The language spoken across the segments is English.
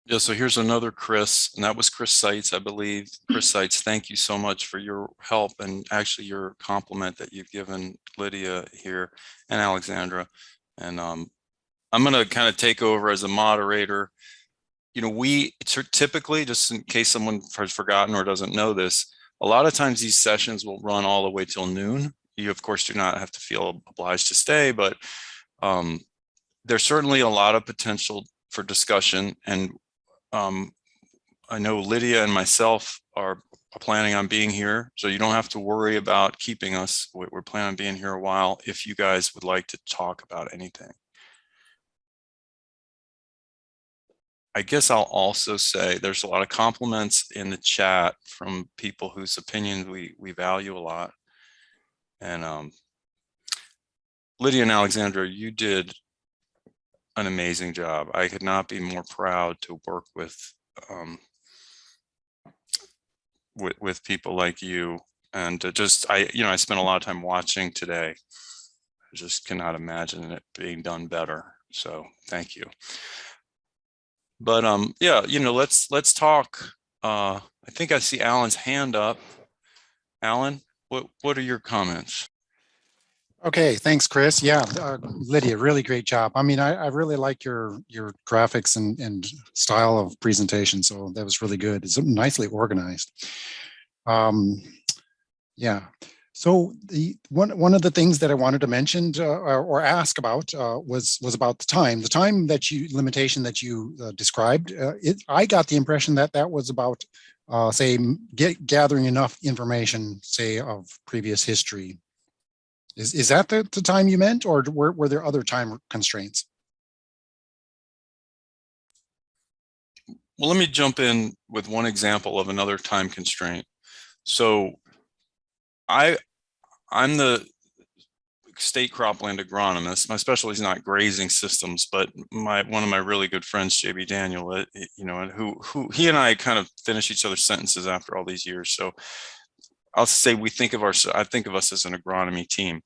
Yeah, so here's another Chris, and that was Chris Seitz, I believe. Chris Seitz, thank you so much for your help and actually your compliment that you've given Lydia here and Alexandra. And I'm going to kind of take over as a moderator. You know, we typically, just in case someone has forgotten or doesn't know this, a lot of times these sessions will run all the way till noon. You, of course, do not have to feel obliged to stay, but there's certainly a lot of potential for discussion. And I know Lydia and myself are planning on being here, so you don't have to worry about keeping us. We're planning on being here a while if you guys would like to talk about anything. I guess I'll also say there's a lot of compliments in the chat from people whose opinions we value a lot. And Lydia and Alexandra, you did an amazing job. I could not be more proud to work with people like you. And I spent a lot of time watching today. I just cannot imagine it being done better. So thank you. But yeah, let's talk. I think I see Alan's hand up. Alan, what are your comments? Okay, thanks, Chris. Yeah, Lydia, really great job. I mean, I really like your graphics and style of presentation. So that was really good. It's nicely organized. Yeah. So one of the things that I wanted to mention or ask about was about the time. The time limitation that you described. I got the impression that that was about say gathering enough information, say of previous history. Is that the time you meant, or were there other time constraints? Well, let me jump in with one example of another time constraint. So I'm the state cropland agronomist. My specialty is not grazing systems, but one of my really good friends, JB Daniel, who he and I kind of finish each other's sentences after all these years. So I'll say I think of us as an agronomy team.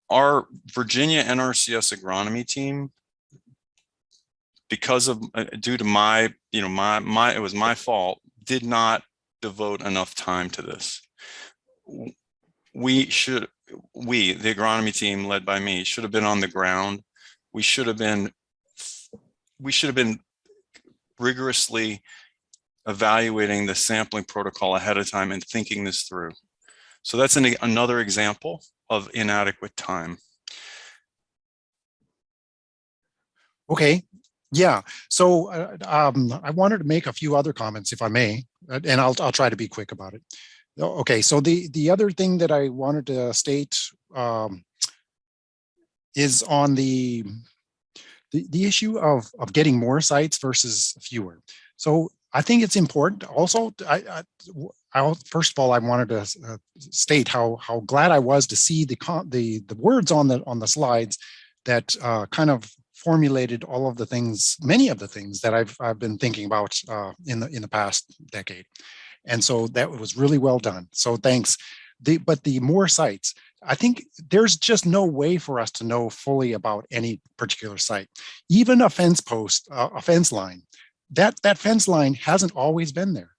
Our Virginia NRCS agronomy team, because of due to my it was my fault, did not devote enough time to this. The agronomy team led by me, should have been on the ground. We should have been rigorously evaluating the sampling protocol ahead of time and thinking this through. So that's another example of inadequate time. Okay, yeah. So I wanted to make a few other comments, if I may, and I'll try to be quick about it. Okay, so the other thing that I wanted to state is on the issue of getting more sites versus fewer. So I think it's important. Also, first of all, I wanted to state how glad I was to see the words on the slides that kind of formulated all of the things, many of the things that I've been thinking about in the past decade. And so that was really well done. So thanks. But the more sites, I think there's just no way for us to know fully about any particular site. Even a fence post, a fence line, that fence line hasn't always been there.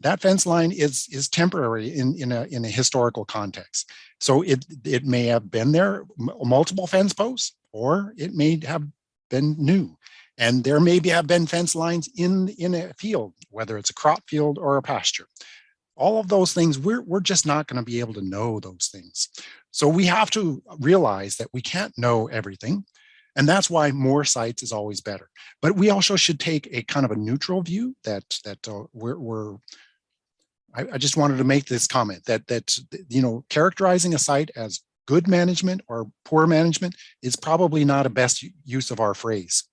That fence line is temporary in a historical context. So it may have been there, multiple fence posts, or it may have been new. And there maybe have been fence lines in a field, whether it's a crop field or a pasture. All of those things, we're just not going to be able to know those things. So we have to realize that we can't know everything. And that's why more sites is always better. But we also should take a kind of a neutral view that I just wanted to make this comment that characterizing a site as good management or poor management is probably not a best use of our phrase.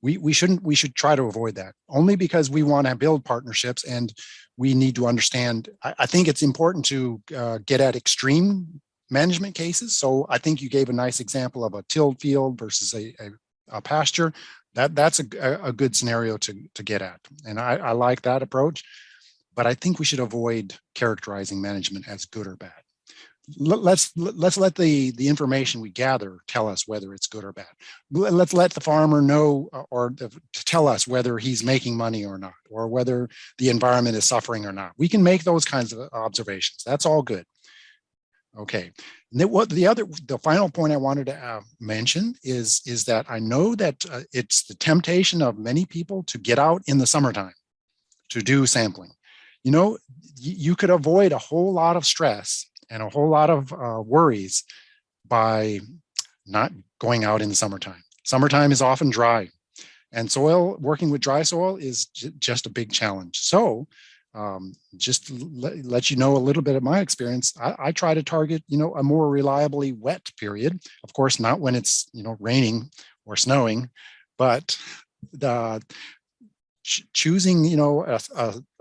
We should try to avoid that, only because we want to build partnerships, and we need to understand. I think it's important to get at extreme management cases. So I think you gave a nice example of a tilled field versus a pasture. That's a good scenario to get at, and I like that approach. But I think we should avoid characterizing management as good or bad. let's let the information we gather tell us whether it's good or bad. Let's let the farmer know or to tell us whether he's making money or not, or whether the environment is suffering or not. We can make those kinds of observations. That's all good. Okay. The final point I wanted to mention is that I know that it's the temptation of many people to get out in the summertime to do sampling. You know, you could avoid a whole lot of stress and a whole lot of worries by not going out in the summertime. Summertime is often dry, and working with dry soil is just a big challenge. So just let you know a little bit of my experience. I try to target, a more reliably wet period. Of course, not when it's, raining or snowing, but choosing,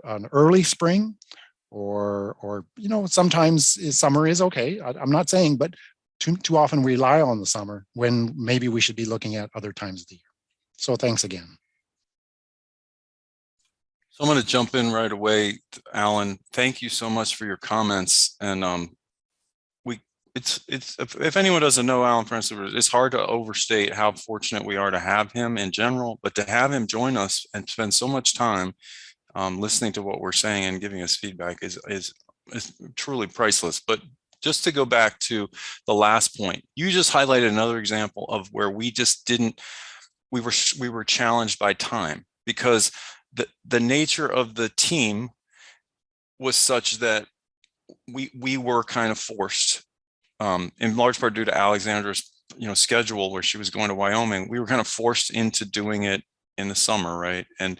an early spring or sometimes summer is okay. I'm not saying, but too often we rely on the summer when maybe we should be looking at other times of the year. So thanks again. So I'm going to jump in right away, Alan. Thank you so much for your comments. And if anyone doesn't know Alan Francis, it's hard to overstate how fortunate we are to have him in general, but to have him join us and spend so much time listening to what we're saying and giving us feedback is truly priceless. But just to go back to the last point, you just highlighted another example of where we just didn't, we were challenged by time, because the nature of the team was such that we were kind of forced, in large part due to Alexandra's schedule where she was going to Wyoming. We were kind of forced into doing it in the summer, right? And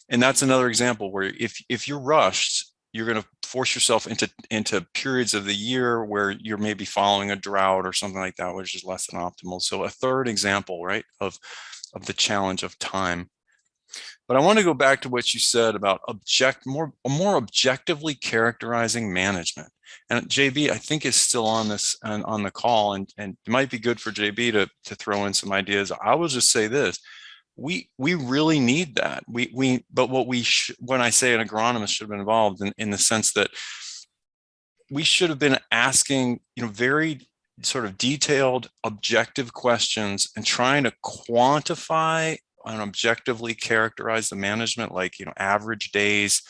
that's another example where if you're rushed, you're going to force yourself into periods of the year where you're maybe following a drought or something like that, which is less than optimal. So a third example, right, of the challenge of time. But I want to go back to what you said about more objectively characterizing management. And JB, I think, is still on this and on the call, and it might be good for JB to throw in some ideas. I will just say this: we really need that. But when I say an agronomist should have been involved in the sense that we should have been asking, very sort of detailed, objective questions and trying to quantify and objectively characterize the management, like, average days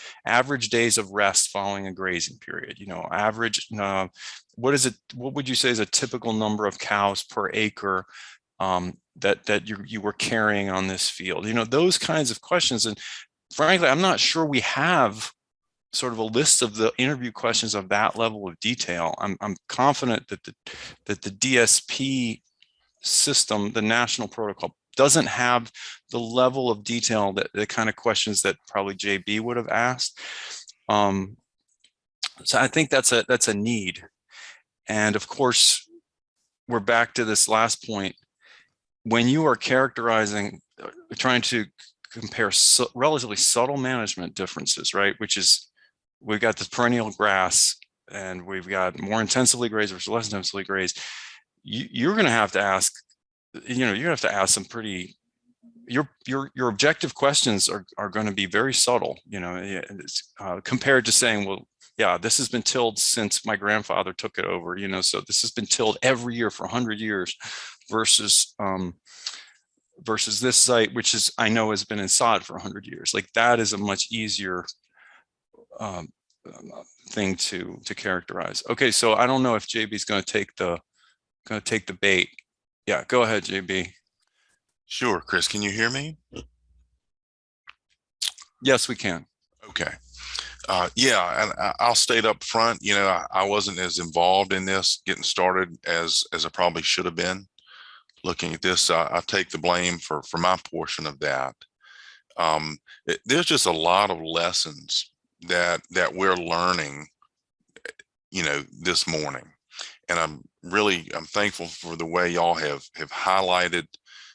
of rest following a grazing period, average, what would you say is a typical number of cows per acre that you were carrying on this field, those kinds of questions. And frankly, I'm not sure we have sort of a list of the interview questions of that level of detail. I'm confident that the DSP system, the national protocol, doesn't have the level of detail that the kind of questions that probably JB would have asked. So I think that's a need. And of course, we're back to this last point. When you are characterizing, trying to compare relatively subtle management differences, right? Which is, we've got this perennial grass and we've got more intensively grazed versus less intensively grazed. You're going to have to ask, you have to ask some pretty, your objective questions are going to be very subtle, compared to saying, well, yeah, this has been tilled since my grandfather took it over, so this has been tilled every year for 100 years versus this site, which is, I know, has been in sod for 100 years. Like, that is a much easier thing to characterize. Okay, so I don't know if JB's going to take the bait. Yeah, go ahead, JB. Sure, Chris, can you hear me? Yes, we can. Okay. Yeah, and I'll state up front, I wasn't as involved in this getting started as I probably should have been. Looking at this, I take the blame for my portion of that. There's just a lot of lessons that we're learning, this morning. And I'm thankful for the way y'all have highlighted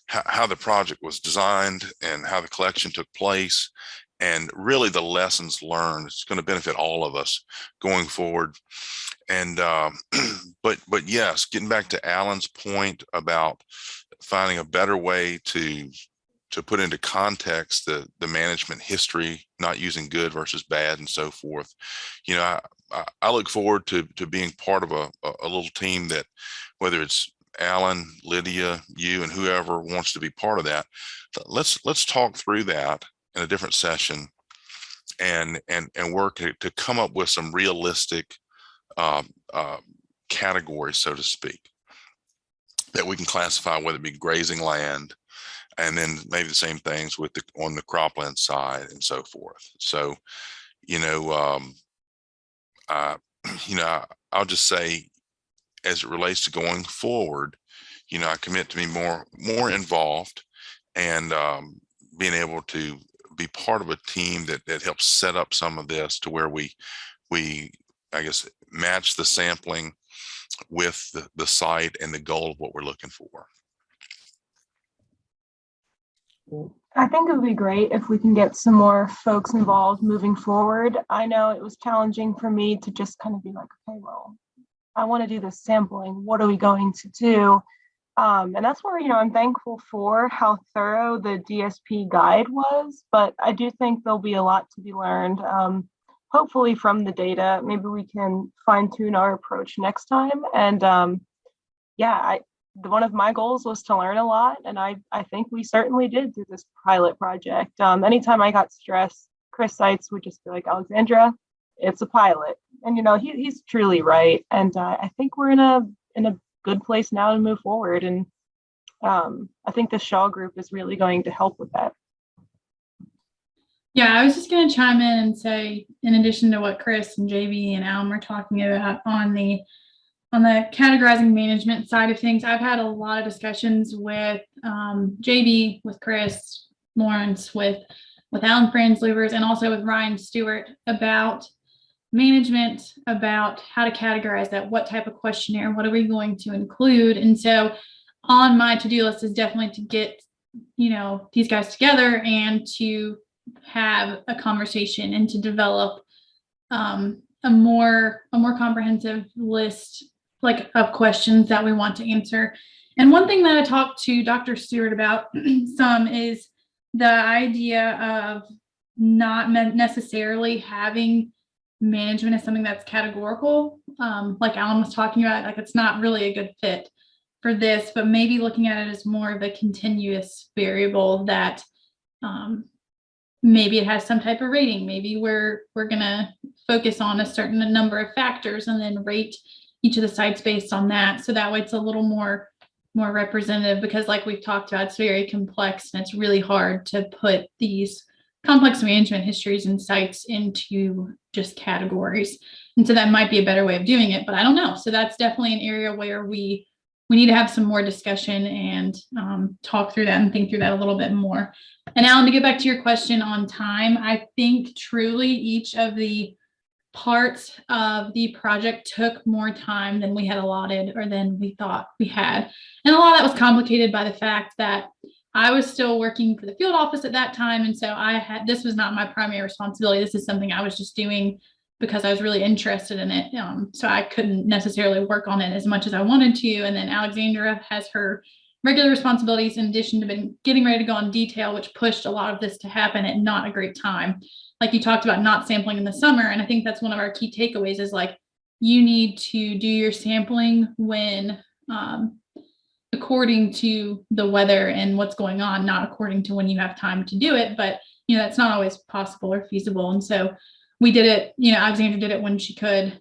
how the project was designed and how the collection took place, and really the lessons learned. It's going to benefit all of us going forward. And but yes, getting back to Alan's point about finding a better way to put into context the management history, not using good versus bad and so forth. I look forward to being part of a little team that, whether it's Alan, Lydia, you, and whoever wants to be part of that, let's talk through that in a different session and work to come up with some realistic categories, so to speak, that we can classify, whether it be grazing land, and then maybe the same things with on the cropland side and so forth. So, I'll just say, as it relates to going forward, I commit to be more involved and being able to be part of a team that helps set up some of this to where we I guess match the sampling with the site and the goal of what we're looking for. I think it would be great if we can get some more folks involved moving forward. I know it was challenging for me to just kind of be like, okay, well, I want to do this sampling. What are we going to do? And that's where, I'm thankful for how thorough the DSP guide was, but I do think there'll be a lot to be learned. Hopefully from the data, maybe we can fine tune our approach next time. And one of my goals was to learn a lot, and I think we certainly did through this pilot project. Anytime I got stressed, Chris Seitz would just be like, Alexandra, it's a pilot. And he's truly right. And I think we're in a good place now to move forward. And I think the SHAW group is really going to help with that. Yeah, I was just going to chime in and say, in addition to what Chris and JB and Alan were talking about on the categorizing management side of things, I've had a lot of discussions with JB, with Chris Lawrence, with Alan Franzluvers, and also with Ryan Stewart about management, about how to categorize that, what type of questionnaire, what are we going to include. And so on my to-do list is definitely to get, these guys together and to have a conversation and to develop a more comprehensive list of questions that we want to answer. And one thing that I talked to Dr. Stewart about some is the idea of not necessarily having management as something that's categorical. Like Alan was talking about, it's not really a good fit for this, but maybe looking at it as more of a continuous variable that maybe it has some type of rating. Maybe we're going to focus on a certain number of factors and then rate each of the sites based on that. So that way it's a little more representative, because like we've talked about, it's very complex and it's really hard to put these complex management histories and sites into just categories. And so that might be a better way of doing it, but I don't know. So that's definitely an area where we need to have some more discussion and talk through that and think through that a little bit more. And Alan, to get back to your question on time, I think truly each of the parts of the project took more time than we had allotted or than we thought we had. And a lot of that was complicated by the fact that I was still working for the field office at that time. And so this was not my primary responsibility. This is something I was just doing because I was really interested in it. So I couldn't necessarily work on it as much as I wanted to. And then Alexandra has her regular responsibilities in addition to getting ready to go on detail, which pushed a lot of this to happen at not a great time. Like you talked about not sampling in the summer. And I think that's one of our key takeaways is you need to do your sampling when according to the weather and what's going on, not according to when you have time to do it. But, that's not always possible or feasible. And so we did it, Alexandra did it when she could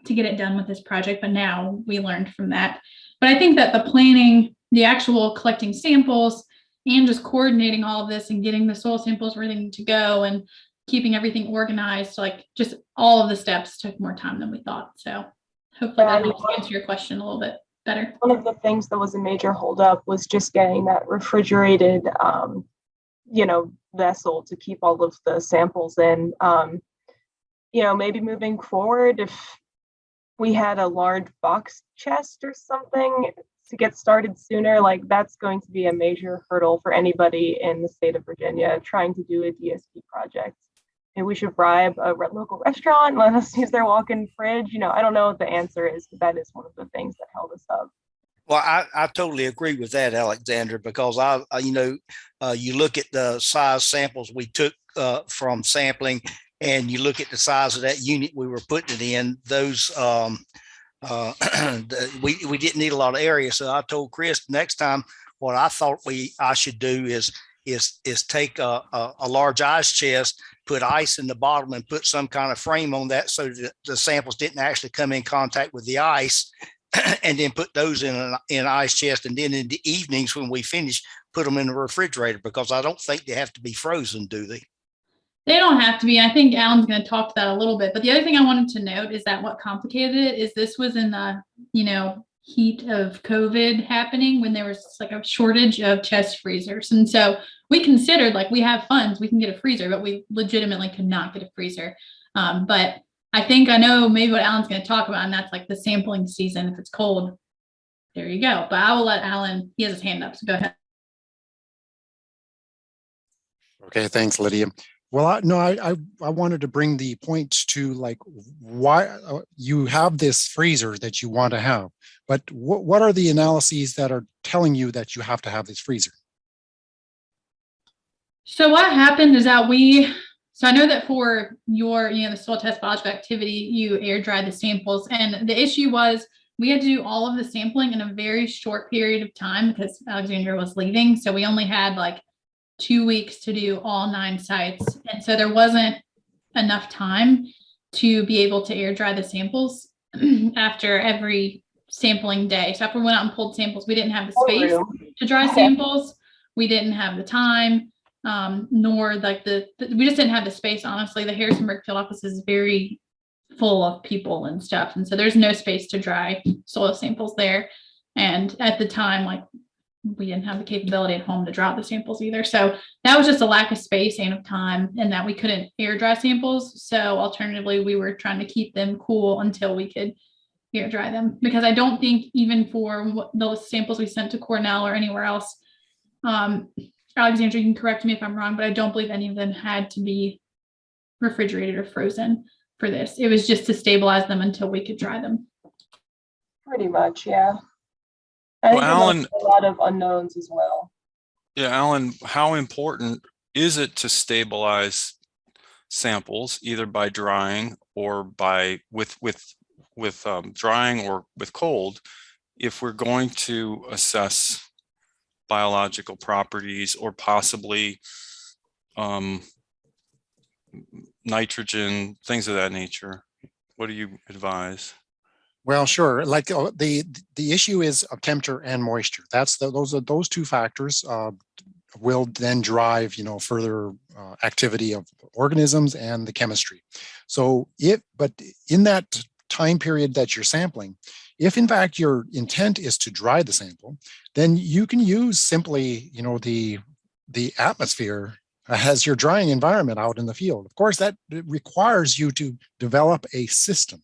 to get it done with this project. But now we learned from that. But I think that the planning, the actual collecting samples and just coordinating all of this and getting the soil samples where they need to go and keeping everything organized, just all of the steps took more time than we thought. So hopefully that helps answer your question a little bit better. One of the things that was a major holdup was just getting that refrigerated, vessel to keep all of the samples in. Maybe moving forward, if we had a large box chest or something to get started sooner, that's going to be a major hurdle for anybody in the state of Virginia trying to do a DSP project. And we should bribe a local restaurant, let us use their walk-in fridge. I don't know what the answer is, but that is one of the things that held us up. Well, I totally agree with that, Alexandra, because you look at the size samples we took from sampling, and you look at the size of that unit we were putting it in, those, we didn't need a lot of area. So I told Chris next time, what I thought I should do is take a large ice chest, put ice in the bottom, and put some kind of frame on that so that the samples didn't actually come in contact with the ice, and then put those in an ice chest. And then in the evenings when we finish, put them in the refrigerator, because I don't think they have to be frozen, do they? They don't have to be. I think Alan's going to talk to that a little bit. But the other thing I wanted to note is that what complicated it is this was in the, heat of COVID happening, when there was like a shortage of chest freezers. And so we considered, like, we have funds, we can get a freezer, but we legitimately could not get a freezer. But I know maybe what Alan's going to talk about, and that's like the sampling season. If it's cold, there you go. But I will let Alan, he has his hand up, so go ahead. Okay, thanks, Lydia. Well, I wanted to bring the point to, like, why you have this freezer that you want to have, but what are the analyses that are telling you that you have to have this freezer? So what happened is that so I know that for your, the soil test biological activity, you air dry the samples, and the issue was we had to do all of the sampling in a very short period of time because Alexandra was leaving. So we only had like 2 weeks to do all 9 sites. And so there wasn't enough time to be able to air dry the samples after every sampling day. So after we went out and pulled samples, we didn't have the space to dry samples. We didn't have the time, nor like we just didn't have the space. Honestly, the Harrisonburg field office is very full of people and stuff. And so there's no space to dry soil samples there. And at the time, like, we didn't have the capability at home to drop the samples either. So that was just a lack of space and of time, and that we couldn't air dry samples. So alternatively, we were trying to keep them cool until we could air dry them, because I don't think even for those samples we sent to Cornell or anywhere else, Alexandra, you can correct me if I'm wrong, but I don't believe any of them had to be refrigerated or frozen for this. It was just to stabilize them until we could dry them. Pretty much, yeah. I think Alan, a lot of unknowns as well. Yeah, Alan, how important is it to stabilize samples either by drying or by with drying or with cold, if we're going to assess biological properties or possibly nitrogen, things of that nature? What do you advise? Well, sure. Like the issue is of temperature and moisture. Those 2 factors will then drive, further activity of organisms and the chemistry. So but in that time period that you're sampling, if in fact your intent is to dry the sample, then you can use simply, the atmosphere as your drying environment out in the field. Of course, that requires you to develop a system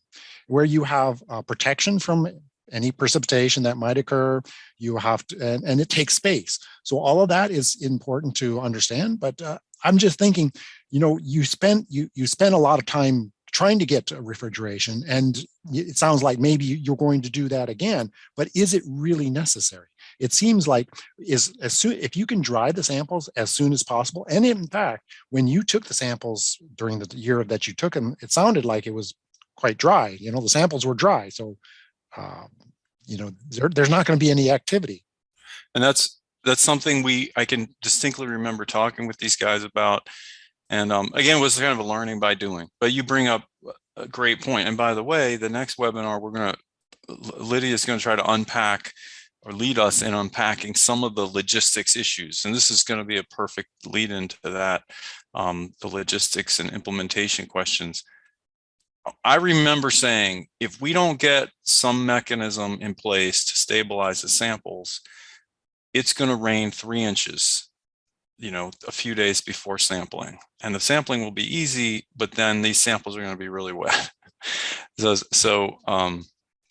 where you have protection from any precipitation that might occur. You have to, and it takes space. So all of that is important to understand. But I'm just thinking, you spent a lot of time trying to get to refrigeration, and it sounds like maybe you're going to do that again. But is it really necessary? It seems like if you can dry the samples as soon as possible. And in fact, when you took the samples during the year that you took them, it sounded like it was quite dry. The samples were dry. So, there's not going to be any activity. And that's something I can distinctly remember talking with these guys about. And again, it was kind of a learning by doing. But you bring up a great point. And by the way, the next webinar, Lydia is going to try to unpack or lead us in unpacking some of the logistics issues. And this is going to be a perfect lead into that, the logistics and implementation questions. I remember saying, if we don't get some mechanism in place to stabilize the samples, it's going to rain 3 inches, a few days before sampling. And the sampling will be easy, but then these samples are going to be really wet. So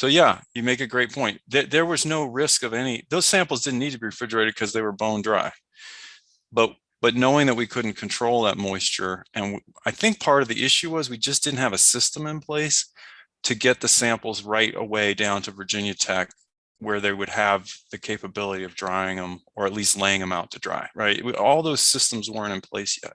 yeah, you make a great point. There was no risk of those samples didn't need to be refrigerated because they were bone dry. But knowing that we couldn't control that moisture, and I think part of the issue was we just didn't have a system in place to get the samples right away down to Virginia Tech, where they would have the capability of drying them, or at least laying them out to dry, right? All those systems weren't in place yet.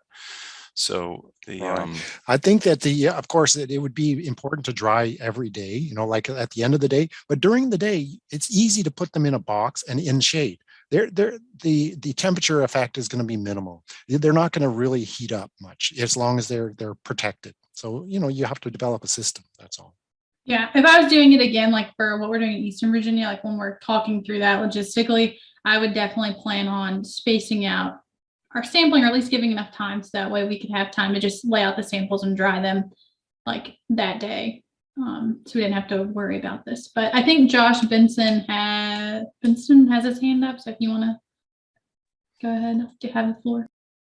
So Right. I think that of course, that it would be important to dry every day, like at the end of the day, but during the day, it's easy to put them in a box and in shade. The temperature effect is going to be minimal. They're not going to really heat up much as long as they're protected. So, you have to develop a system. That's all. Yeah, if I was doing it again, like for what we're doing in Eastern Virginia, like when we're talking through that logistically, I would definitely plan on spacing out our sampling, or at least giving enough time so that way we could have time to just lay out the samples and dry them like that day. So we didn't have to worry about this. But I think Josh Benson has his hand up. So if you want to go ahead, to have the floor.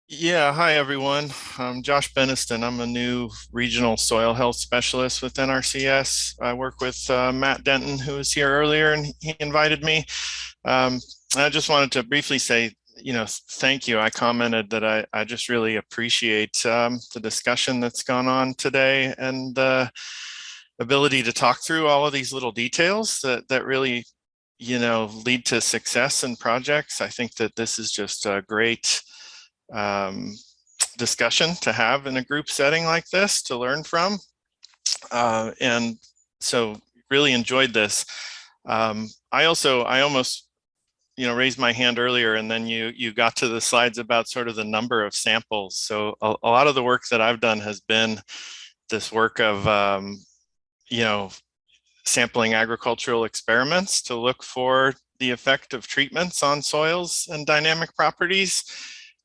Yeah, hi everyone. I'm Josh Beniston. I'm a new regional soil health specialist with NRCS. I work with Matt Denton, who was here earlier, and he invited me. I just wanted to briefly say, thank you. I commented that I just really appreciate the discussion that's gone on today and the ability to talk through all of these little details that really, lead to success in projects. I think that this is just a great discussion to have in a group setting like this to learn from. And so really enjoyed this. I almost, raised my hand earlier, and then you got to the slides about sort of the number of samples. So a lot of the work that I've done has been this work of, sampling agricultural experiments to look for the effect of treatments on soils and dynamic properties.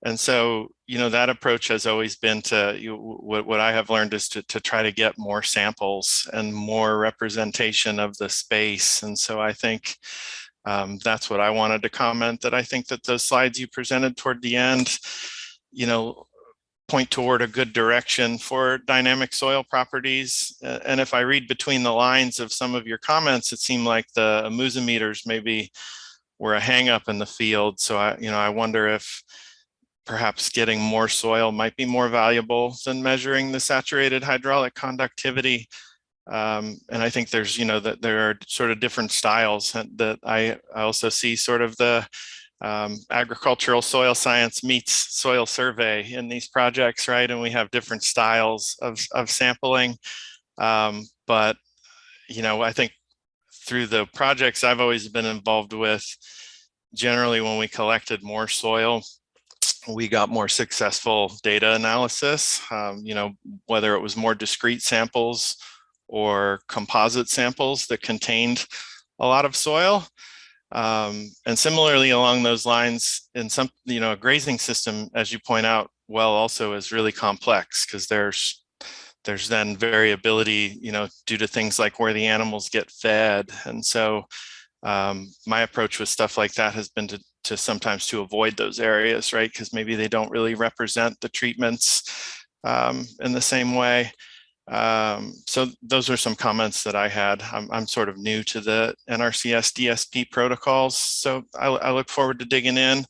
And so, that approach has always been to, what I have learned is to try to get more samples and more representation of the space. And so I think that's what I wanted to comment, that I think that those slides you presented toward the end, point toward a good direction for dynamic soil properties. And if I read between the lines of some of your comments, it seemed like the amusimeters maybe were a hang up in the field. So I wonder if perhaps getting more soil might be more valuable than measuring the saturated hydraulic conductivity. And I think there's, that there are sort of different styles that I also see sort of the agricultural soil science meets soil survey in these projects, right? And we have different styles of sampling. But, I think through the projects I've always been involved with, generally when we collected more soil, we got more successful data analysis, whether it was more discrete samples or composite samples that contained a lot of soil. And similarly along those lines, in some, a grazing system, as you point out, also is really complex because there's then variability, due to things like where the animals get fed. And so my approach with stuff like that has been to sometimes to avoid those areas, right? Because maybe they don't really represent the treatments in the same way. So those are some comments that I had. I'm sort of new to the NRCS DSP protocols, so I look forward to digging in.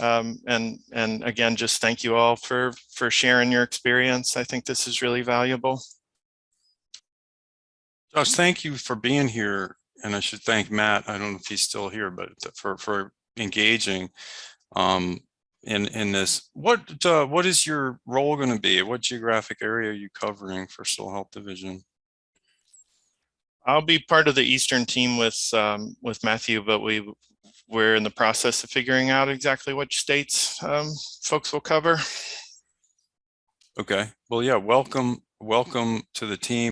And again, just thank you all for sharing your experience. I think this is really valuable. Josh, thank you for being here. And I should thank Matt. I don't know if he's still here, but for engaging in this. What is your role going to be? What geographic area are you covering for Soil Health Division? I'll be part of the Eastern team with Matthew, but we're in the process of figuring out exactly which states folks will cover. Okay. Well, yeah. Welcome to the team.